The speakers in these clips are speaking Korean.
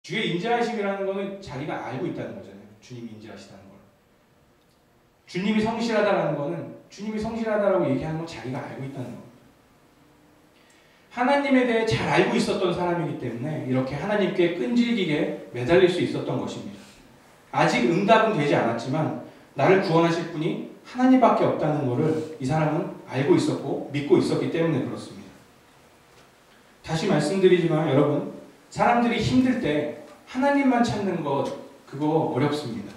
주의 인자하심이라는 것은 자기가 알고 있다는 거잖아요. 주님이 인자하시다는 걸. 주님이 성실하다라는 것은 주님이 성실하다라고 얘기하는 건 자기가 알고 있다는 겁니다. 하나님에 대해 잘 알고 있었던 사람이기 때문에 이렇게 하나님께 끈질기게 매달릴 수 있었던 것입니다. 아직 응답은 되지 않았지만 나를 구원하실 분이 하나님밖에 없다는 것을 이 사람은 알고 있었고 믿고 있었기 때문에 그렇습니다. 다시 말씀드리지만 여러분, 사람들이 힘들 때 하나님만 찾는 것 그거 어렵습니다.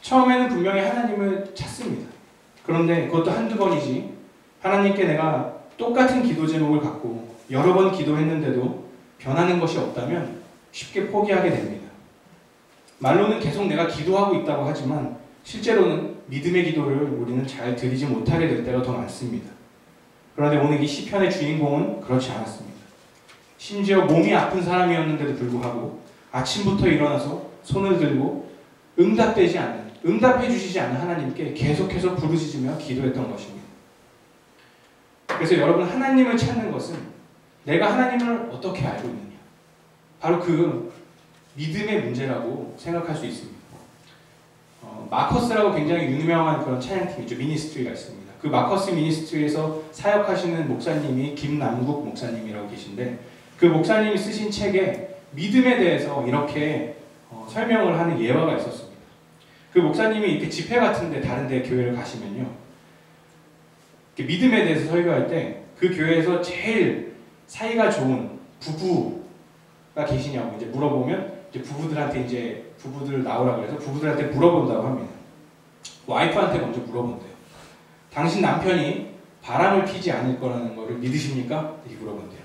처음에는 분명히 하나님을 찾습니다. 그런데 그것도 한두 번이지 하나님께 내가 똑같은 기도 제목을 갖고 여러 번 기도했는데도 변하는 것이 없다면 쉽게 포기하게 됩니다. 말로는 계속 내가 기도하고 있다고 하지만 실제로는 믿음의 기도를 우리는 잘 드리지 못하게 될 때가 더 많습니다. 그런데 오늘 이 시편의 주인공은 그렇지 않았습니다. 심지어 몸이 아픈 사람이었는데도 불구하고 아침부터 일어나서 손을 들고 응답해 주시지 않는 하나님께 계속해서 부르짖으며 기도했던 것입니다. 그래서 여러분, 하나님을 찾는 것은 내가 하나님을 어떻게 알고 있느냐, 바로 그 믿음의 문제라고 생각할 수 있습니다. 마커스라고 굉장히 유명한 그런 찬양팀이죠. 미니스트리가 있습니다. 그 마커스 미니스트리에서 사역하시는 목사님이 김남국 목사님이라고 계신데, 그 목사님이 쓰신 책에 믿음에 대해서 이렇게 설명을 하는 예화가 있었습니다. 그 목사님이 이렇게 집회 같은데 다른 데 교회를 가시면요, 믿음에 대해서 설교할 때 그 교회에서 제일 사이가 좋은 부부가 계시냐고 이제 물어보면 이제 부부들 나오라 그래서 부부들한테 물어본다고 합니다. 와이프한테 먼저 물어본대요. 당신 남편이 바람을 피지 않을 거라는 거를 믿으십니까? 이렇게 물어본대요.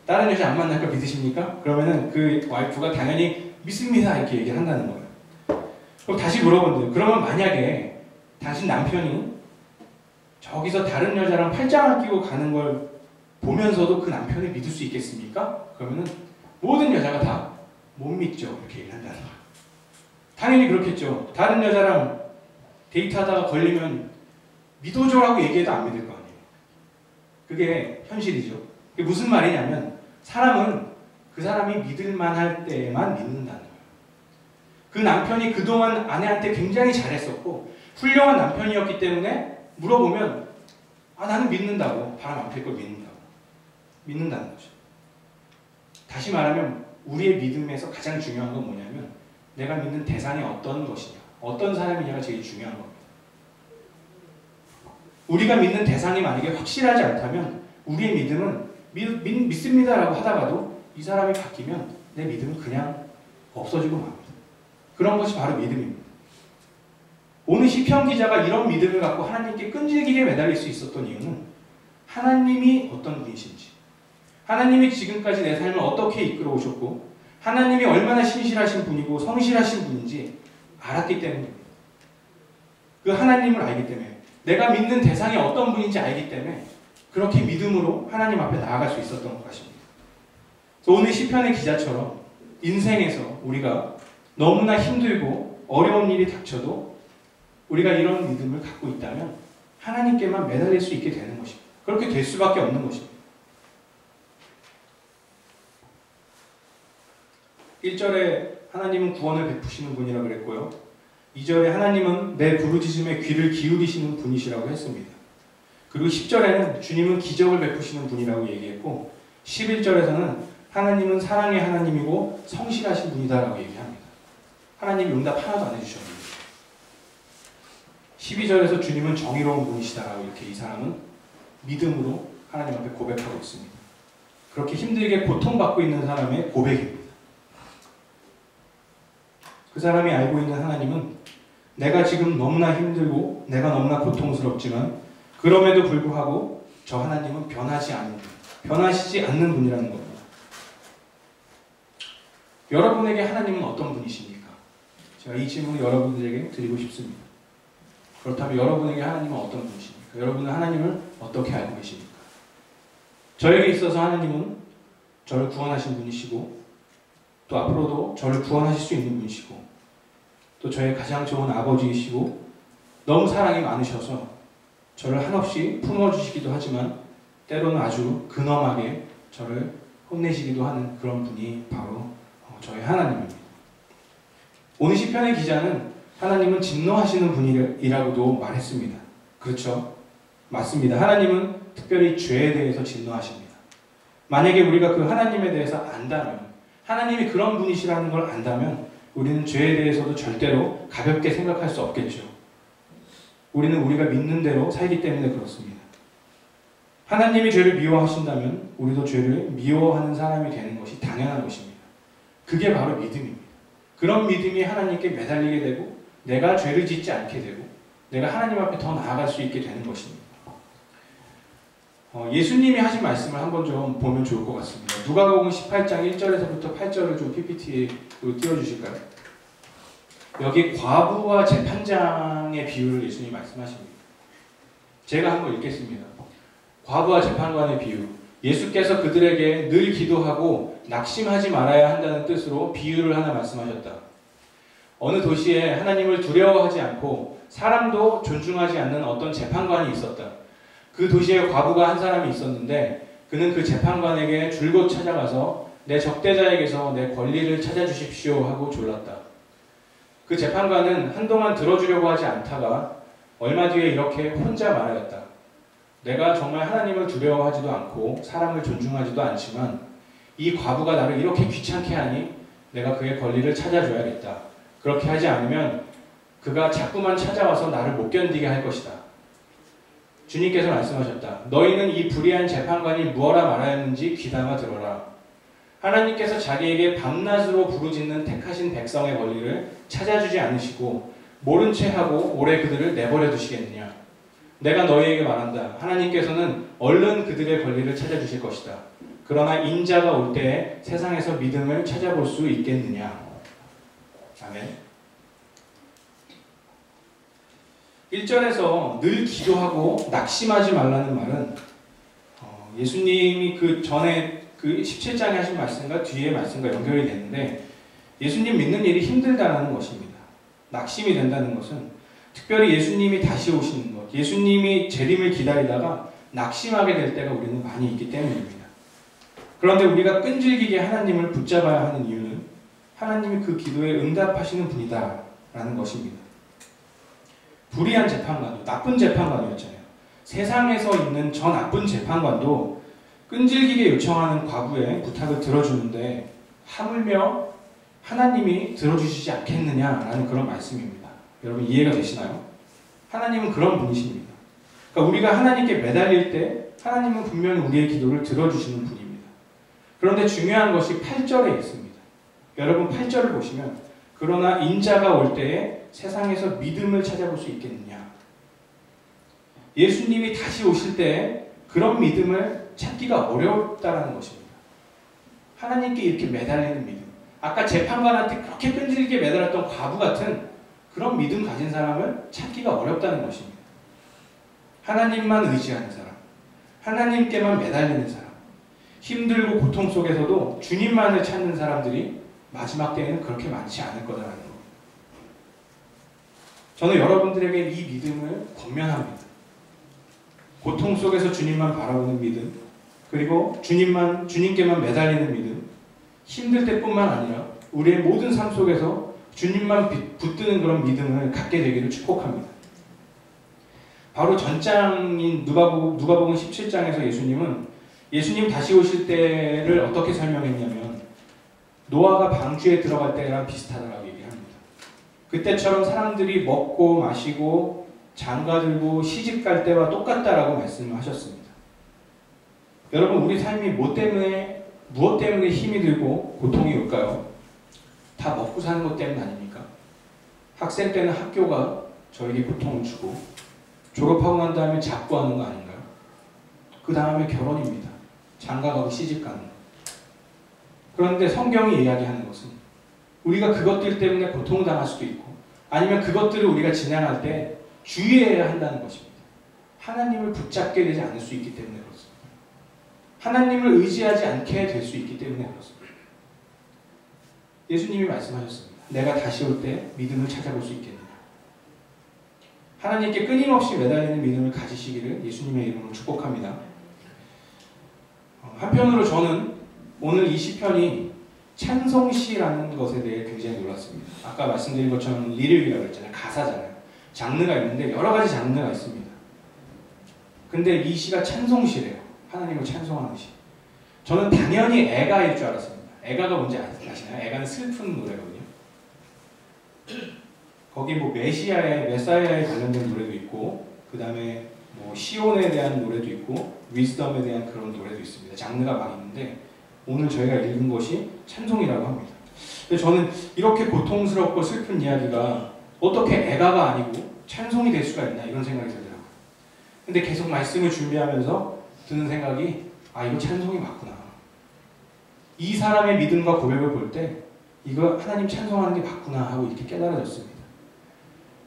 다른 여자 안 만날 걸 믿으십니까? 그러면은 그 와이프가 당연히 믿습니다 이렇게 얘기를 한다는 거예요. 그럼 다시 물어본대요. 그러면 만약에 당신 남편이 저기서 다른 여자랑 팔짱을 끼고 가는 걸 보면서도 그 남편을 믿을 수 있겠습니까? 그러면은 모든 여자가 다 못 믿죠 이렇게 얘기를 한다는 거예요. 당연히 그렇겠죠. 다른 여자랑 데이트하다가 걸리면 믿어줘라고 얘기해도 안 믿을 거 아니에요. 그게 현실이죠. 그게 무슨 말이냐면 사람은 그 사람이 믿을 만할 때만 믿는다는 거예요. 그 남편이 그동안 아내한테 굉장히 잘했었고 훌륭한 남편이었기 때문에 물어보면 나는 믿는다고, 바람 안 필 걸 믿는다는 거죠. 다시 말하면 우리의 믿음에서 가장 중요한 건 뭐냐면 내가 믿는 대상이 어떤 것이냐, 어떤 사람이냐가 제일 중요한 겁니다. 우리가 믿는 대상이 만약에 확실하지 않다면 우리의 믿음은 믿습니다라고 하다가도 이 사람이 바뀌면 내 믿음은 그냥 없어지고 맙니다. 그런 것이 바로 믿음입니다. 오늘 시편 기자가 이런 믿음을 갖고 하나님께 끈질기게 매달릴 수 있었던 이유는 하나님이 어떤 분이신지, 하나님이 지금까지 내 삶을 어떻게 이끌어 오셨고 하나님이 얼마나 신실하신 분이고 성실하신 분인지 알았기 때문입니다. 그 하나님을 알기 때문에, 내가 믿는 대상이 어떤 분인지 알기 때문에 그렇게 믿음으로 하나님 앞에 나아갈 수 있었던 것입니다. 오늘 시편의 기자처럼 인생에서 우리가 너무나 힘들고 어려운 일이 닥쳐도 우리가 이런 믿음을 갖고 있다면 하나님께만 매달릴 수 있게 되는 것입니다. 그렇게 될 수밖에 없는 것입니다. 1절에 하나님은 구원을 베푸시는 분이라고 그랬고요. 2절에 하나님은 내 부르짖음에 귀를 기울이시는 분이시라고 했습니다. 그리고 10절에는 주님은 기적을 베푸시는 분이라고 얘기했고 11절에서는 하나님은 사랑의 하나님이고 성실하신 분이다라고 얘기합니다. 하나님이 응답 하나도 안 해주셨습니다. 12절에서 주님은 정의로운 분이시다라고 이렇게 이 사람은 믿음으로 하나님 앞에 고백하고 있습니다. 그렇게 힘들게 고통받고 있는 사람의 고백입니다. 그 사람이 알고 있는 하나님은 내가 지금 너무나 힘들고 내가 너무나 고통스럽지만 그럼에도 불구하고 저 하나님은 변하시지 않는 분이라는 겁니다. 여러분에게 하나님은 어떤 분이십니까? 제가 이 질문을 여러분들에게 드리고 싶습니다. 그렇다면 여러분에게 하나님은 어떤 분이십니까? 여러분은 하나님을 어떻게 알고 계십니까? 저에게 있어서 하나님은 저를 구원하신 분이시고 또 앞으로도 저를 구원하실 수 있는 분이시고 또 저의 가장 좋은 아버지이시고 너무 사랑이 많으셔서 저를 한없이 품어주시기도 하지만 때로는 아주 근엄하게 저를 혼내시기도 하는 그런 분이 바로 저희 하나님입니다. 오늘 시편의 기자는 하나님은 진노하시는 분이라고도 말했습니다. 그렇죠? 맞습니다. 하나님은 특별히 죄에 대해서 진노하십니다. 만약에 우리가 그 하나님에 대해서 안다면, 하나님이 그런 분이시라는 걸 안다면 우리는 죄에 대해서도 절대로 가볍게 생각할 수 없겠죠. 우리는 우리가 믿는 대로 살기 때문에 그렇습니다. 하나님이 죄를 미워하신다면 우리도 죄를 미워하는 사람이 되는 것이 당연한 것입니다. 그게 바로 믿음입니다. 그런 믿음이 하나님께 매달리게 되고 내가 죄를 짓지 않게 되고 내가 하나님 앞에 더 나아갈 수 있게 되는 것입니다. 예수님이 하신 말씀을 한번 좀 보면 좋을 것 같습니다. 누가복음 18장 1절에서부터 8절을 좀 PPT로 띄워주실까요? 여기 과부와 재판장의 비유를 예수님이 말씀하십니다. 제가 한번 읽겠습니다. 과부와 재판관의 비유. 예수께서 그들에게 늘 기도하고 낙심하지 말아야 한다는 뜻으로 비유를 하나 말씀하셨다. 어느 도시에 하나님을 두려워하지 않고 사람도 존중하지 않는 어떤 재판관이 있었다. 그 도시에 과부가 한 사람이 있었는데 그는 그 재판관에게 줄곧 찾아가서 내 적대자에게서 내 권리를 찾아주십시오 하고 졸랐다. 그 재판관은 한동안 들어주려고 하지 않다가 얼마 뒤에 이렇게 혼자 말하였다. 내가 정말 하나님을 두려워하지도 않고 사람을 존중하지도 않지만 이 과부가 나를 이렇게 귀찮게 하니 내가 그의 권리를 찾아줘야겠다. 그렇게 하지 않으면 그가 자꾸만 찾아와서 나를 못 견디게 할 것이다. 주님께서 말씀하셨다. 너희는 이 불의한 재판관이 무엇라 말하였는지 귀담아 들어라. 하나님께서 자기에게 밤낮으로 부르짖는 택하신 백성의 권리를 찾아주지 않으시고 모른 채 하고 오래 그들을 내버려 두시겠느냐. 내가 너희에게 말한다. 하나님께서는 얼른 그들의 권리를 찾아주실 것이다. 그러나 인자가 올 때에 세상에서 믿음을 찾아볼 수 있겠느냐. 아멘. 1절에서 늘 기도하고 낙심하지 말라는 말은 예수님이 그 전에 그 17장에 하신 말씀과 뒤의 말씀과 연결이 되는데 예수님 믿는 일이 힘들다는 것입니다. 낙심이 된다는 것은 특별히 예수님이 다시 오시는 것, 예수님이 재림을 기다리다가 낙심하게 될 때가 우리는 많이 있기 때문입니다. 그런데 우리가 끈질기게 하나님을 붙잡아야 하는 이유는 하나님이 그 기도에 응답하시는 분이다라는 것입니다. 불의한 재판관도 나쁜 재판관이었잖아요. 세상에서 있는 저 나쁜 재판관도 끈질기게 요청하는 과부의 부탁을 들어주는데 하물며 하나님이 들어주시지 않겠느냐라는 그런 말씀입니다. 여러분 이해가 되시나요? 하나님은 그런 분이십니다. 그러니까 우리가 하나님께 매달릴 때 하나님은 분명히 우리의 기도를 들어주시는 분입니다. 그런데 중요한 것이 8절에 있습니다. 여러분 8절을 보시면 그러나 인자가 올 때에 세상에서 믿음을 찾아볼 수 있겠느냐. 예수님이 다시 오실 때 그런 믿음을 찾기가 어렵다는 것입니다. 하나님께 이렇게 매달리는 믿음. 아까 재판관한테 그렇게 끈질기게 매달렸던 과부 같은 그런 믿음 가진 사람을 찾기가 어렵다는 것입니다. 하나님만 의지하는 사람, 하나님께만 매달리는 사람, 힘들고 고통 속에서도 주님만을 찾는 사람들이 마지막 때에는 그렇게 많지 않을 거다라는 것. 저는 여러분들에게 이 믿음을 권면합니다. 고통 속에서 주님만 바라보는 믿음, 그리고 주님께만 매달리는 믿음, 힘들 때뿐만 아니라 우리의 모든 삶 속에서 주님만 붙드는 그런 믿음을 갖게 되기를 축복합니다. 바로 전장인 누가복음 17장에서 예수님 다시 오실 때를 어떻게 설명했냐면 노아가 방주에 들어갈 때랑 비슷하다고 얘기합니다. 그때처럼 사람들이 먹고 마시고 장가들고 시집갈 때와 똑같다라고 말씀을 하셨습니다. 여러분 우리 삶이 무엇 때문에 힘이 들고 고통이 올까요? 다 먹고 사는 것 때문 아닙니까? 학생 때는 학교가 저에게 고통을 주고 졸업하고 난 다음에 잡고하는 거 아닌가요? 그 다음에 결혼입니다. 장가가고 시집가는 거. 그런데 성경이 이야기하는 것은 우리가 그것들 때문에 고통당할 수도 있고 아니면 그것들을 우리가 지나갈 때 주의해야 한다는 것입니다. 하나님을 붙잡게 되지 않을 수 있기 때문에 그렇습니다. 하나님을 의지하지 않게 될 수 있기 때문에 그렇습니다. 예수님이 말씀하셨습니다. 내가 다시 올 때 믿음을 찾아볼 수 있겠느냐. 하나님께 끊임없이 매달리는 믿음을 가지시기를 예수님의 이름으로 축복합니다. 한편으로 저는 오늘 이 시편이 찬송시라는 것에 대해 굉장히 놀랐습니다. 아까 말씀드린 것처럼 리릭이라고 했잖아요. 가사잖아요. 장르가 있는데 여러 가지 장르가 있습니다. 근데 이 시가 찬송시래요. 하나님을 찬송하는 시. 저는 당연히 애가일 줄 알았습니다. 애가가 뭔지 아시나요? 애가는 슬픈 노래거든요. 거기 뭐 메사야에 관련된 노래도 있고, 그 다음에 뭐 시온에 대한 노래도 있고, 위즈덤에 대한 그런 노래도 있습니다. 장르가 막 있는데 오늘 저희가 읽은 것이 찬송이라고 합니다. 근데 저는 이렇게 고통스럽고 슬픈 이야기가 어떻게 애가가 아니고 찬송이 될 수가 있나 이런 생각이 들더라고요. 근데 계속 말씀을 준비하면서 드는 생각이 이거 찬송이 맞구나. 이 사람의 믿음과 고백을 볼 때 이거 하나님 찬송하는 게 맞구나 하고 이렇게 깨달아졌습니다.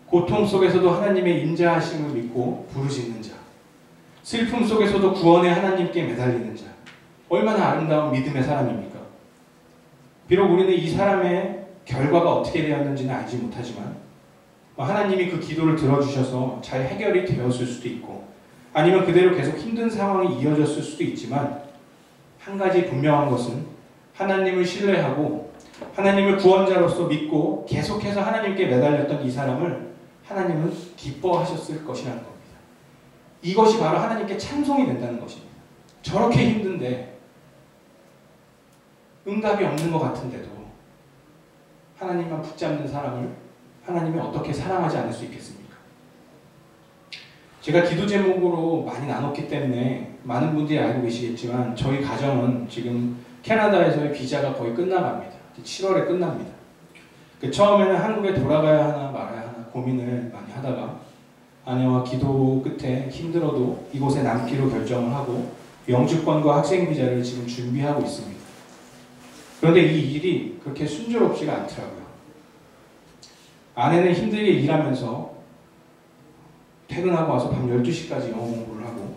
고통 속에서도 하나님의 인자하심을 믿고 부르짖는 자, 슬픔 속에서도 구원의 하나님께 매달리는 자, 얼마나 아름다운 믿음의 사람입니까? 비록 우리는 이 사람의 결과가 어떻게 되었는지는 알지 못하지만 하나님이 그 기도를 들어주셔서 잘 해결이 되었을 수도 있고 아니면 그대로 계속 힘든 상황이 이어졌을 수도 있지만 한 가지 분명한 것은 하나님을 신뢰하고 하나님을 구원자로서 믿고 계속해서 하나님께 매달렸던 이 사람을 하나님은 기뻐하셨을 것이라는 겁니다. 이것이 바로 하나님께 찬송이 된다는 것입니다. 저렇게 힘든데 응답이 없는 것 같은데도 하나님만 붙잡는 사람을 하나님이 어떻게 사랑하지 않을 수 있겠습니까? 제가 기도 제목으로 많이 나눴기 때문에 많은 분들이 알고 계시겠지만 저희 가정은 지금 캐나다에서의 비자가 거의 끝나갑니다. 7월에 끝납니다. 처음에는 한국에 돌아가야 하나 말아야 하나 고민을 많이 하다가 아내와 기도 끝에 힘들어도 이곳에 남기로 결정을 하고 영주권과 학생 비자를 지금 준비하고 있습니다. 그런데 이 일이 그렇게 순조롭지가 않더라고요. 아내는 힘들게 일하면서 퇴근하고 와서 밤 12시까지 영어 공부를 하고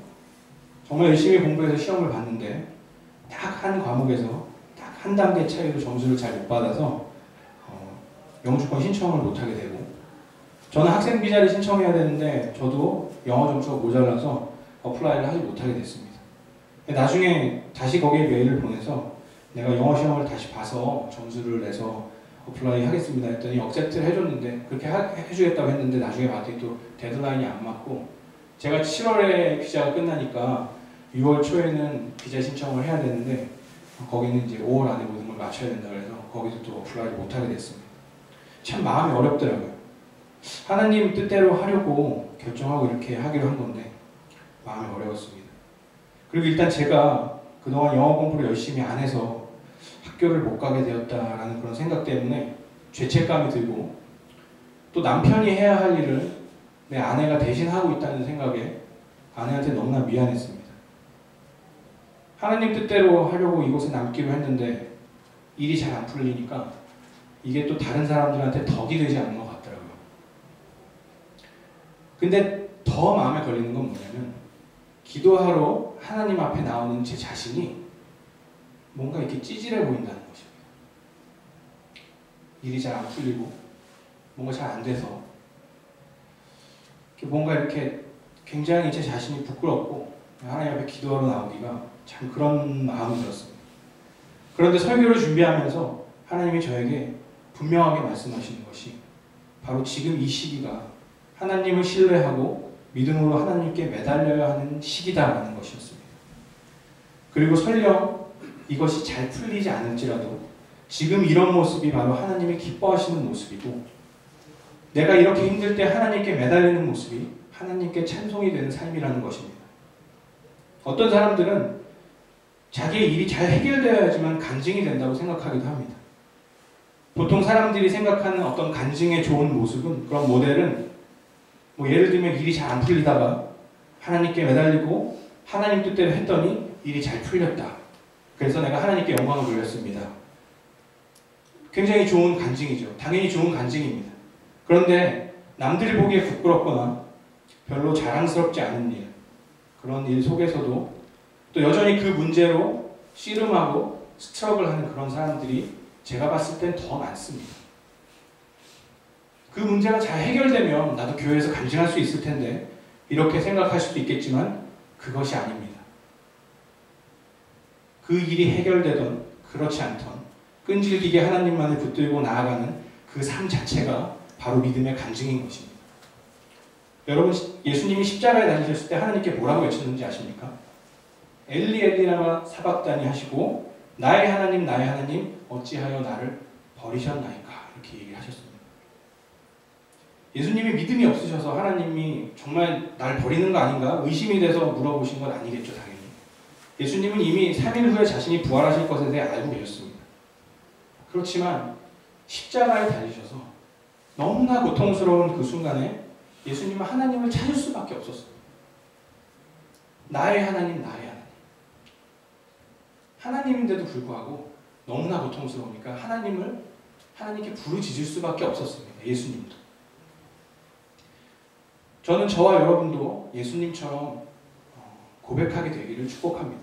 정말 열심히 공부해서 시험을 봤는데 딱 한 과목에서 딱 한 단계 차이로 점수를 잘 못 받아서 영주권 신청을 못하게 되고 저는 학생 비자를 신청해야 되는데 저도 영어 점수가 모자라서 어플라이를 하지 못하게 됐습니다. 나중에 다시 거기에 메일을 보내서 내가 영어 시험을 다시 봐서 점수를 내서 어플라이 하겠습니다 했더니 억셉트를 해줬는데 그렇게 해주겠다고 했는데 나중에 봤더니 또 데드라인이 안 맞고 제가 7월에 비자가 끝나니까 6월 초에는 비자 신청을 해야 되는데 거기는 이제 5월 안에 모든 걸 맞춰야 된다 그래서 거기서 또 어플라이를 못하게 됐습니다. 참 마음이 어렵더라고요. 하나님 뜻대로 하려고 결정하고 이렇게 하기로 한 건데 마음이 어려웠습니다. 그리고 일단 제가 그동안 영어 공부를 열심히 안 해서 학교를 못 가게 되었다라는 그런 생각 때문에 죄책감이 들고 또 남편이 해야 할 일을 내 아내가 대신 하고 있다는 생각에 아내한테 너무나 미안했습니다. 하나님 뜻대로 하려고 이곳에 남기로 했는데 일이 잘 안 풀리니까 이게 또 다른 사람들한테 덕이 되지 않는 것 같더라고요. 근데 더 마음에 걸리는 건 뭐냐면 기도하러 하나님 앞에 나오는 제 자신이 뭔가 이렇게 찌질해 보인다는 것입니다. 일이 잘 안 풀리고 뭔가 잘 안 돼서 뭔가 이렇게 굉장히 제 자신이 부끄럽고 하나님 앞에 기도하러 나오기가 참 그런 마음이 들었습니다. 그런데 설교를 준비하면서 하나님이 저에게 분명하게 말씀하시는 것이 바로 지금 이 시기가 하나님을 신뢰하고 믿음으로 하나님께 매달려야 하는 시기다라는 것이었습니다. 그리고 설령 이것이 잘 풀리지 않을지라도 지금 이런 모습이 바로 하나님이 기뻐하시는 모습이고 내가 이렇게 힘들 때 하나님께 매달리는 모습이 하나님께 찬송이 되는 삶이라는 것입니다. 어떤 사람들은 자기의 일이 잘 해결되어야지만 간증이 된다고 생각하기도 합니다. 보통 사람들이 생각하는 어떤 간증의 좋은 모습은 그런 모델은 예를 들면 일이 잘 안 풀리다가 하나님께 매달리고 하나님 뜻대로 했더니 일이 잘 풀렸다. 그래서 내가 하나님께 영광을 돌렸습니다. 굉장히 좋은 간증이죠. 당연히 좋은 간증입니다. 그런데 남들이 보기에 부끄럽거나 별로 자랑스럽지 않은 일, 그런 일 속에서도 또 여전히 그 문제로 씨름하고 스트러글하는 그런 사람들이 제가 봤을 땐 더 많습니다. 그 문제가 잘 해결되면 나도 교회에서 간증할 수 있을 텐데 이렇게 생각할 수도 있겠지만 그것이 아닙니다. 그 일이 해결되던 그렇지 않던 끈질기게 하나님만을 붙들고 나아가는 그 삶 자체가 바로 믿음의 간증인 것입니다. 여러분, 예수님이 십자가에 달리셨을 때 하나님께 뭐라고 외쳤는지 아십니까? 엘리 엘리 라마 사박다니 하시고 나의 하나님 나의 하나님 어찌하여 나를 버리셨나이까, 이렇게 얘기를 하셨습니다. 예수님이 믿음이 없으셔서 하나님이 정말 날 버리는 거 아닌가 의심이 돼서 물어보신 건 아니겠죠, 당연히. 예수님은 이미 3일 후에 자신이 부활하실 것에 대해 알고 계셨습니다. 그렇지만 십자가에 달리셔서 너무나 고통스러운 그 순간에 예수님은 하나님을 찾을 수밖에 없었어요. 나의 하나님 나의 하나님. 하나님인데도 불구하고 너무나 고통스러우니까 하나님께 부르짖을 수밖에 없었습니다. 예수님도. 저는 저와 여러분도 예수님처럼 고백하게 되기를 축복합니다.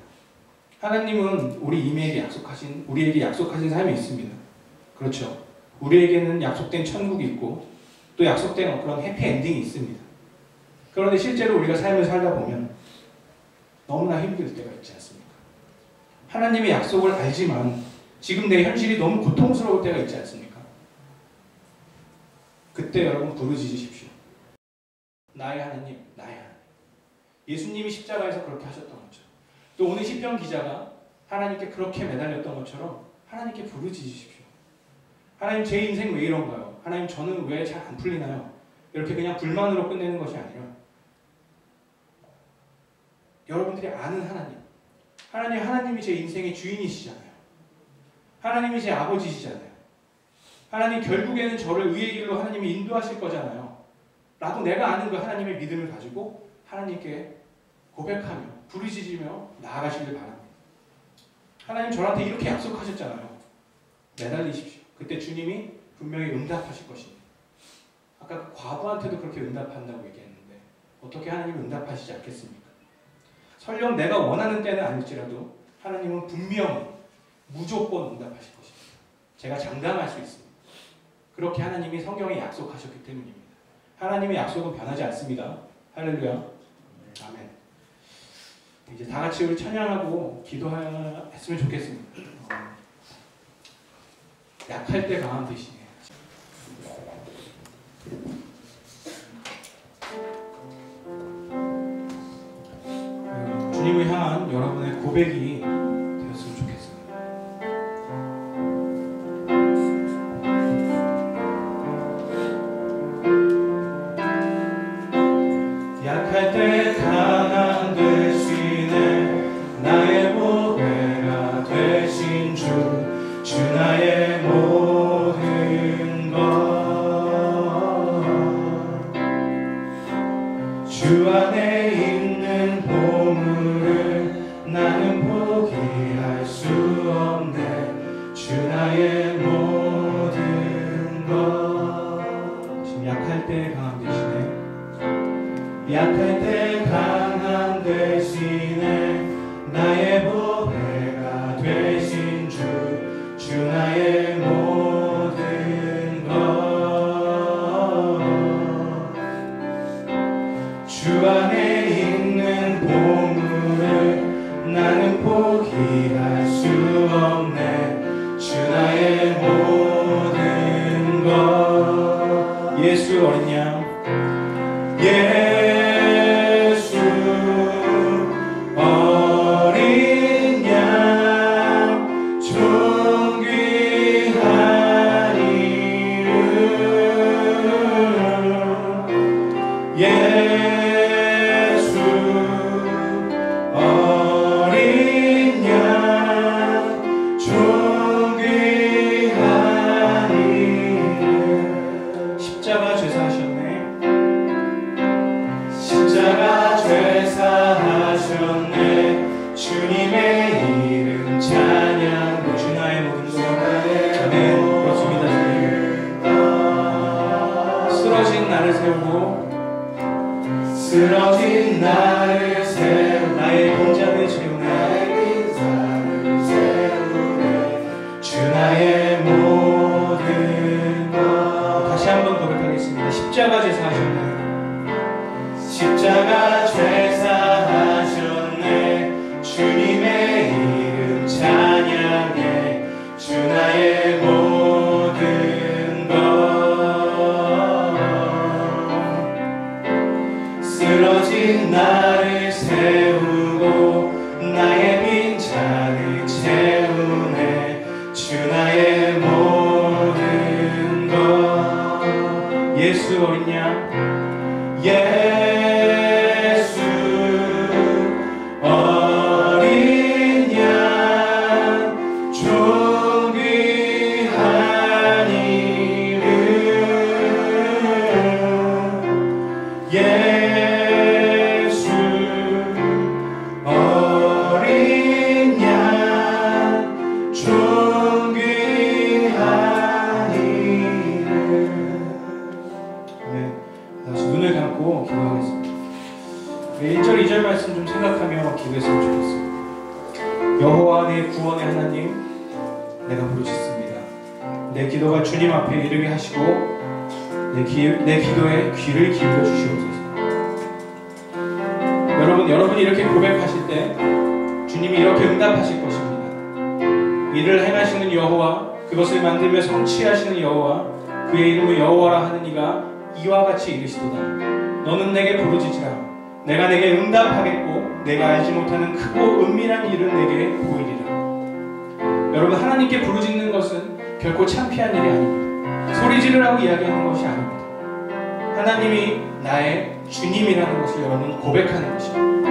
하나님은 우리에게 약속하신 삶이 있습니다. 그렇죠. 우리에게는 약속된 천국이 있고 또 약속된 그런 해피엔딩이 있습니다. 그런데 실제로 우리가 삶을 살다 보면 너무나 힘들 때가 있지 않습니까? 하나님의 약속을 알지만 지금 내 현실이 너무 고통스러울 때가 있지 않습니까? 그때 여러분 부르짖으십시오. 나의 하나님, 나의 하나님. 예수님이 십자가에서 그렇게 하셨던 것처럼, 또 오늘 시편 기자가 하나님께 그렇게 매달렸던 것처럼 하나님께 부르짖으십시오. 하나님, 제 인생 왜 이런가요? 하나님, 저는 왜 잘 안 풀리나요? 이렇게 그냥 불만으로 끝내는 것이 아니라 여러분들이 아는 하나님이 제 인생의 주인이시잖아요. 하나님이 제 아버지시잖아요. 하나님, 결국에는 저를 의의 길로 하나님이 인도하실 거잖아요. 라고 내가 아는 그 하나님의 믿음을 가지고 하나님께 고백하며 부르짖으며 나아가시길 바랍니다. 하나님, 저한테 이렇게 약속하셨잖아요. 매달리십시오. 그때 주님이 분명히 응답하실 것입니다. 아까 그 과부한테도 그렇게 응답한다고 얘기했는데 어떻게 하나님은 응답하시지 않겠습니까? 설령 내가 원하는 때는 아닐지라도 하나님은 분명히 무조건 응답하실 것입니다. 제가 장담할 수 있습니다. 그렇게 하나님이 성경에 약속하셨기 때문입니다. 하나님의 약속은 변하지 않습니다. 할렐루야. 아멘. 이제 다 같이 우리 찬양하고 기도했으면 좋겠습니다. 약할 때 강한 대신에 주님을 향한 여러분의 고백이 되었으면 좋겠습니다. 약할 때 강한 대신에 나의 보배가 되신 주 나의 모든 것, 주 안에 있는 보물을 나는 포기할 수 없네. 주 나의 모든 것. 지금 약할 때 강한 대신에 나의 보배가 되신 주 나의 모든 것, 주 안에 있는 보물을 나는 포기할 수 없네. 주 나의 모든 것. 예수 어린 양, 예수 어린 양 존귀한 이름, 예수 어린 양 존귀한 이름. 십자가 죄사하셨네. 십자가 죄사하셨네. 주님의 이름 찬양. 주 나의 모든 것. 아멘. 그렇습니다. 쓰러진 나를 세우고 나의 빈잔을 채우네. 주 나의 모든 것. 다시 한번 고백하겠습니다. 십자가 죄사하셨네. 십자가 죄사하셨네. 주님의 이름 찬양해. 주 나의 예수 어린 양 예수 어린 양 존귀한 이름 예수 어린 양 존귀한 이름. 네, 다시 눈을 감고 기도하겠습니다. 1절 2절 말씀 좀 생각하며 기도했으면 좋겠습니다. 여호와 내 구원의 하나님, 내가 부르짖습니다. 내 기도가 주님 앞에 이르게 하시고 내 기도에 귀를 기울여 주시옵소서. 여러분이 이렇게 고백하실 때 주님이 이렇게 응답하실 것입니다. 이를 행하시는 여호와, 그것을 만들며 성취하시는 여호와, 그의 이름을 여호와라 하는 이가 이와 같이 이르시도다. 너는 내게 부르짖으라. 내가 내게 응답하겠고 내가 알지 못하는 크고 은밀한 일은 내게 보이리라. 여러분, 하나님께 부르짖는 것은 결코 창피한 일이 아닙니다. 소리 지르라고 이야기하는 것이 아닙니다. 하나님이 나의 주님이라는 것을 여러분 고백하는 것입니다.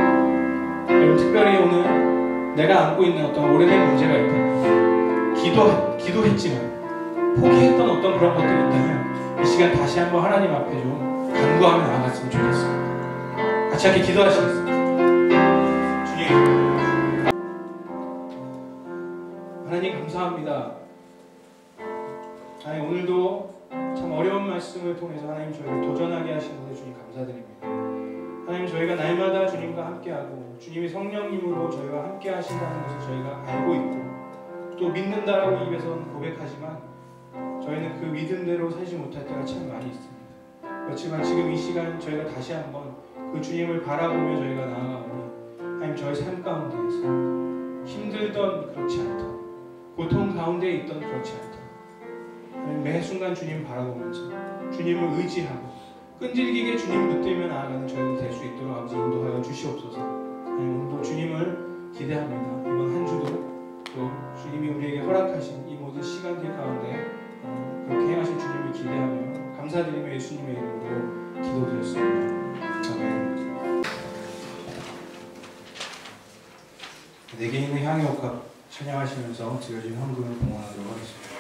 여러분, 특별히 오늘 내가 안고 있는 어떤 오래된 문제가 있다면, 기도했지만 포기했던 어떤 그런 것들이 있다면 이 시간 다시 한번 하나님 앞에 좀 간구하며 나아갔으면 좋겠습니다. 같이 함께 기도하시겠습니다. 주님, 하나님 감사합니다. 하나님, 오늘도 참 어려운 말씀을 통해서 하나님 저희를 도전하게 하시는데 주님 감사드립니다. 하나님, 저희가 날마다 주님과 함께하고 주님이 성령님으로 저희와 함께 하신다는 것을 저희가 알고 있고 또 믿는다라고 입에서는 고백하지만 저희는 그 믿음대로 살지 못할 때가 참 많이 있습니다. 그렇지만 지금 이 시간 저희가 다시 한번 그 주님을 바라보며 저희가 나아가오니 하나님, 저희 삶 가운데에서 힘들던 그렇지 않다, 고통 가운데 있던 그렇지 않다, 하나님, 매 순간 주님 바라보면서 주님을 의지하고 끈질기게 주님 붙들며 나아가는 저희가 될 수 있도록 아버지 인도하여 주시옵소서. 하나님, 오늘도 주님을 기대합니다. 이번 한 주도 또 주님이 우리에게 허락하신 이 모든 시간들 가운데 그렇게 행하신 주님을 기대하며 감사드리며 예수님의 이름으로 기도드렸습니다. 아멘. 내게 있는 향의 옥합 찬양하시면서 드려진 헌금을 봉헌하도록 하겠습니다.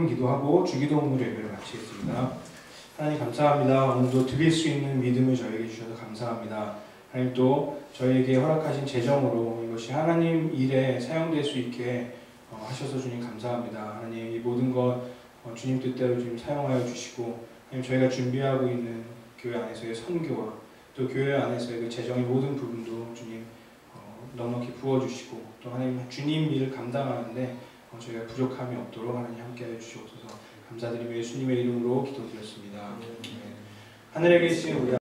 기도하고 주기도문으로 예배를 마치겠습니다. 하나님 감사합니다. 오늘도 드릴 수 있는 믿음을 저에게 주셔서 감사합니다. 하나님, 또 저에게 허락하신 재정으로 이것이 하나님 일에 사용될 수 있게 하셔서 주님 감사합니다. 하나님, 이 모든 것 주님 뜻대로 주님 사용하여 주시고, 하나님, 저희가 준비하고 있는 교회 안에서의 선교와 또 교회 안에서의 그 재정의 모든 부분도 주님 넉넉히 부어주시고, 또 하나님 주님 일을 감당하는데 저희가 부족함이 없도록 하나님 함께하여 주시옵소서. 감사드리며 예수님의 이름으로 기도드렸습니다. 하늘에 계신 우리